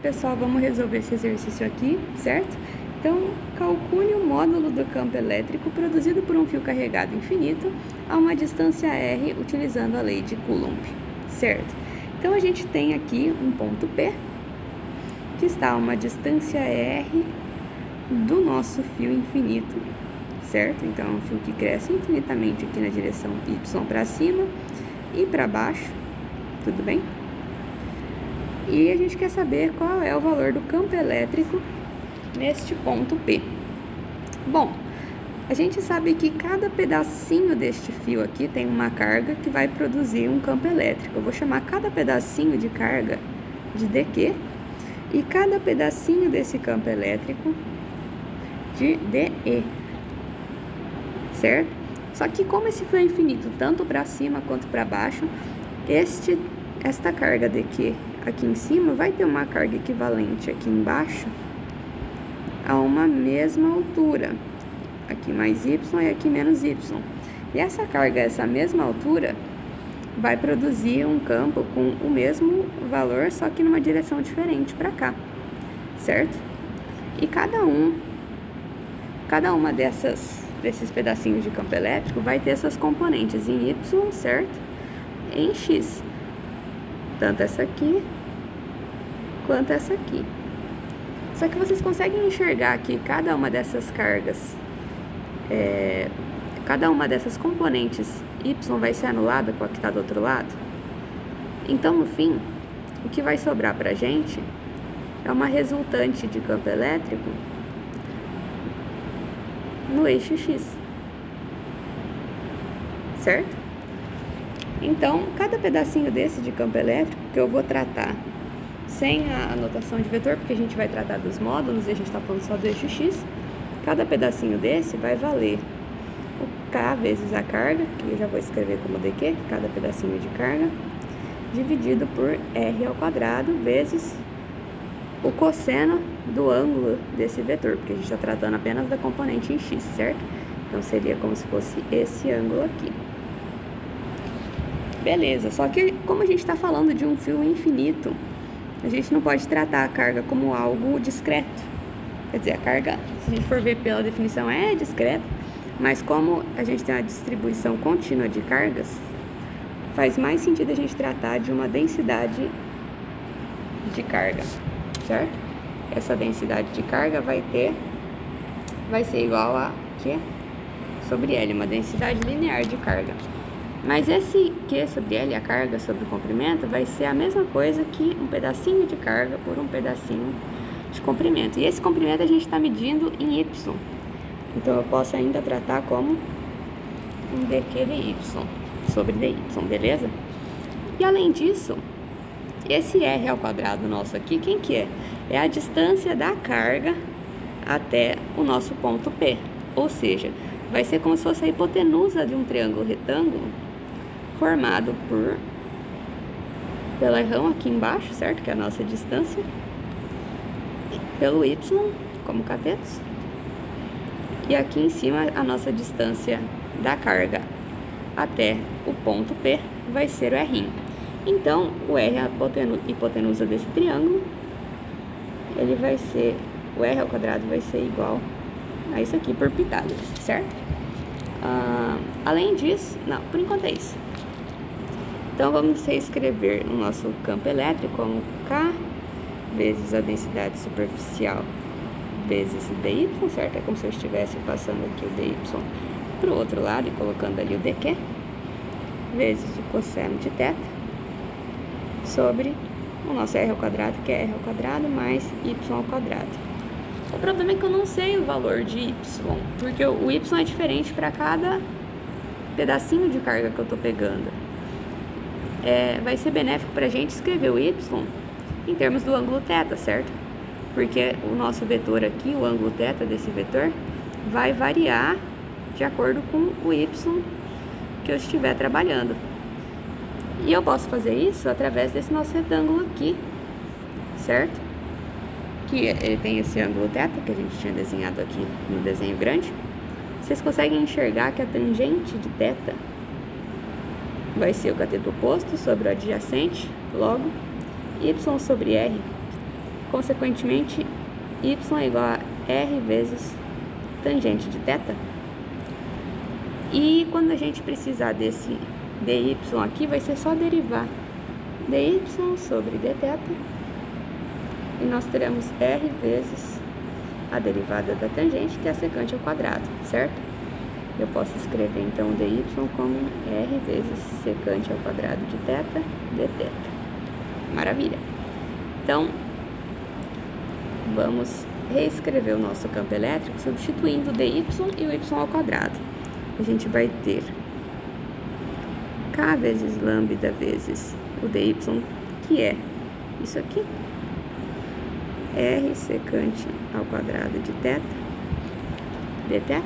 Pessoal, vamos resolver esse exercício aqui, certo? Então, calcule o módulo do campo elétrico produzido por um fio carregado infinito a uma distância r utilizando a lei de Coulomb, certo? Então, a gente tem aqui um ponto P, que está a uma distância r do nosso fio infinito, certo? Então, é um fio que cresce infinitamente aqui na direção y para cima e para baixo, tudo bem? E a gente quer saber qual é o valor do campo elétrico neste ponto P. Bom, a gente sabe que cada pedacinho deste fio aqui tem uma carga que vai produzir um campo elétrico. Eu vou chamar cada pedacinho de carga de dQ e cada pedacinho desse campo elétrico de dE, certo? Só que como esse fio é infinito, tanto para cima quanto para baixo, esta carga dQ aqui em cima vai ter uma carga equivalente aqui embaixo a uma mesma altura, aqui mais y e aqui menos y. E essa carga, essa mesma altura, vai produzir um campo com o mesmo valor, só que numa direção diferente para cá, certo? E cada uma desses pedacinhos de campo elétrico vai ter suas componentes em y, certo? E em x. Tanto essa aqui quanto essa aqui. Só que vocês conseguem enxergar que cada uma dessas cargas, cada uma dessas componentes y vai ser anulada com a que está do outro lado? Então, no fim, o que vai sobrar pra gente é uma resultante de campo elétrico no eixo x, certo? Então, cada pedacinho desse de campo elétrico que eu vou tratar sem a anotação de vetor, porque a gente vai tratar dos módulos e a gente está falando só do eixo x, cada pedacinho desse vai valer o k vezes a carga, que eu já vou escrever como dq, cada pedacinho de carga, dividido por r ao quadrado vezes o cosseno do ângulo desse vetor, porque a gente está tratando apenas da componente em x, certo? Então, seria como se fosse esse ângulo aqui. Beleza, só que como a gente está falando de um fio infinito, a gente não pode tratar a carga como algo discreto. Quer dizer, a carga, se a gente for ver pela definição, é discreta, mas como a gente tem uma distribuição contínua de cargas, faz mais sentido a gente tratar de uma densidade de carga, certo? Essa densidade de carga vai ser igual a Q sobre L, uma densidade linear de carga. Mas esse Q sobre L, a carga sobre o comprimento, vai ser a mesma coisa que um pedacinho de carga por um pedacinho de comprimento. E esse comprimento a gente está medindo em y. Então, eu posso ainda tratar como um dq dy sobre dy, beleza? E além disso, esse r ao quadrado nosso aqui, quem que é? É a distância da carga até o nosso ponto P. Ou seja, vai ser como se fosse a hipotenusa de um triângulo retângulo formado pela rã aqui embaixo, certo? Que é a nossa distância, pelo y como catetos, e aqui em cima a nossa distância da carga até o ponto P vai ser o r'. Então, o r é a hipotenusa desse triângulo, ele vai ser, o r ao quadrado vai ser igual a isso aqui por Pitágoras, certo? Além disso, não, por enquanto é isso. Então, vamos reescrever o nosso campo elétrico como K vezes a densidade superficial vezes o dy, certo? É como se eu estivesse passando aqui o dy para o outro lado e colocando ali o dq, vezes o cosseno de θ, sobre o nosso r ao quadrado, que é r ao quadrado mais y ao quadrado. O problema é que eu não sei o valor de y, porque o y é diferente para cada pedacinho de carga que eu estou pegando. Vai ser benéfico para a gente escrever o y em termos do ângulo θ, certo? Porque o nosso vetor aqui, o ângulo θ desse vetor, vai variar de acordo com o y que eu estiver trabalhando. E eu posso fazer isso através desse nosso retângulo aqui, certo? Que ele tem esse ângulo θ que a gente tinha desenhado aqui no desenho grande. Vocês conseguem enxergar que a tangente de θ vai ser o cateto oposto sobre o adjacente, logo y sobre r Consequentemente, y é igual a r vezes tangente de θ. E quando a gente precisar desse dy aqui, vai ser só derivar dy sobre dθ. E nós teremos r vezes a derivada da tangente, que é a secante ao quadrado, certo? Eu posso escrever então dy como r vezes secante ao quadrado de θ dθ. Maravilha! Então, vamos reescrever o nosso campo elétrico substituindo dy e o y ao quadrado. A gente vai ter k vezes lambda vezes o dy, que é isso aqui, r secante ao quadrado de θ dθ,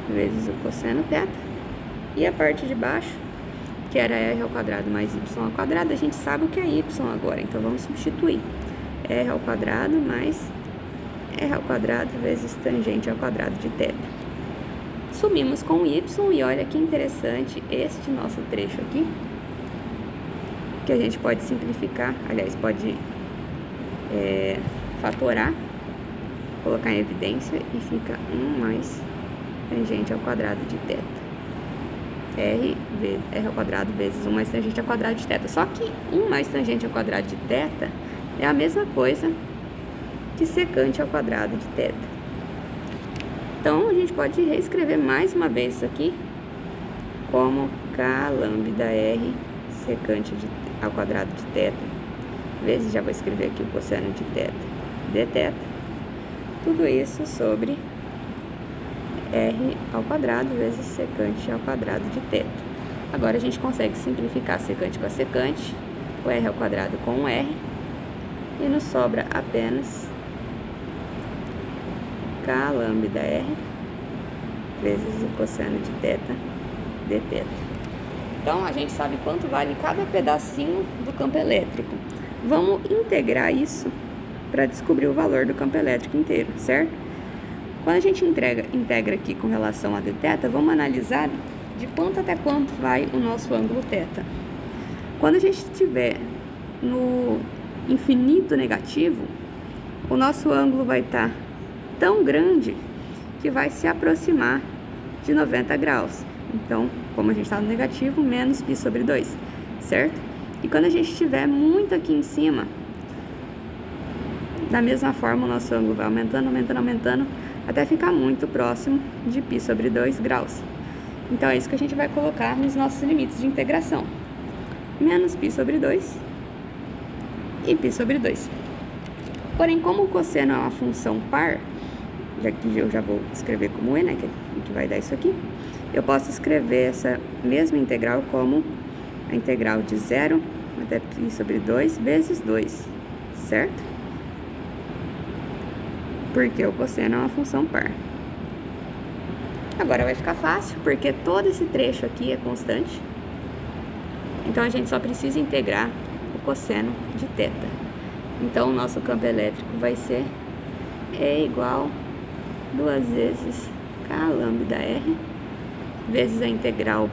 vezes o cosseno θ, e a parte de baixo, que era r ao quadrado mais y ao quadrado, a gente sabe o que é y agora, então vamos substituir r ao quadrado mais r ao quadrado vezes tangente ao quadrado de θ. Sumimos com o y e olha que interessante este nosso trecho aqui, que a gente pode simplificar, aliás, pode fatorar, colocar em evidência e fica 1 mais tangente ao quadrado de θ. R ao quadrado vezes 1 mais tangente ao quadrado de θ. Só que 1 mais tangente ao quadrado de θ é a mesma coisa que secante ao quadrado de θ. Então, a gente pode reescrever mais uma vez isso aqui como k lambda r secante ao quadrado de θ, vezes, já vou escrever aqui o cosseno de θ dθ, tudo isso sobre r ao quadrado vezes secante ao quadrado de θ. Agora, a gente consegue simplificar secante com a secante, o r ao quadrado com o r, e nos sobra apenas k lambda r vezes o cosseno de θ dθ. Então, a gente sabe quanto vale cada pedacinho do campo elétrico. Vamos integrar isso para descobrir o valor do campo elétrico inteiro, certo? Quando a gente integra aqui com relação a dθ, vamos analisar de quanto até quanto vai o nosso ângulo θ. Quando a gente estiver no infinito negativo, o nosso ângulo vai estar tão grande que vai se aproximar de 90 graus. Então, como a gente está no negativo, menos π sobre 2, certo? E quando a gente estiver muito aqui em cima, da mesma forma, o nosso ângulo vai aumentando, aumentando, aumentando, até ficar muito próximo de π sobre 2 graus. Então, é isso que a gente vai colocar nos nossos limites de integração. Menos π sobre 2 e π sobre 2. Porém, como o cosseno é uma função par, já que eu já vou escrever como e, né, que vai dar isso aqui, eu posso escrever essa mesma integral como a integral de 0 até π sobre 2 vezes 2, certo? Porque o cosseno é uma função par. Agora vai ficar fácil, porque todo esse trecho aqui é constante. Então, a gente só precisa integrar o cosseno de θ. Então, o nosso campo elétrico vai ser E igual 2 vezes k lambda r vezes a integral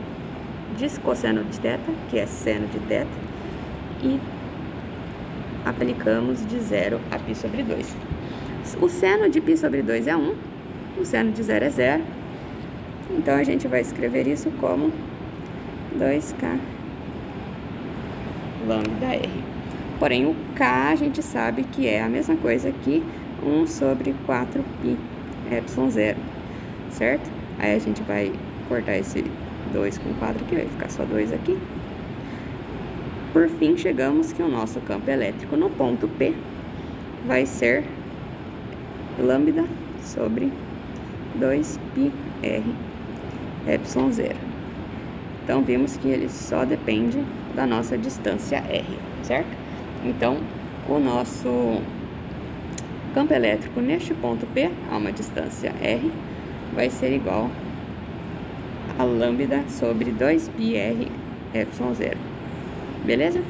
de cosseno de θ, que é seno de θ, e aplicamos de 0 a π sobre 2. O seno de π sobre 2 é 1, o seno de 0 é 0, então a gente vai escrever isso como 2k lambda r. Porém, o k a gente sabe que é a mesma coisa que 1 sobre 4π epsilon 0, certo? Aí a gente vai cortar esse 2 com 4 aqui, vai ficar só 2 aqui. Por fim, chegamos que o nosso campo elétrico no ponto P vai ser lambda sobre 2πr epsilon 0. Então, vimos que ele só depende da nossa distância r, certo? Então, o nosso campo elétrico neste ponto P, a uma distância r, vai ser igual a lambda sobre 2πr epsilon 0. Beleza?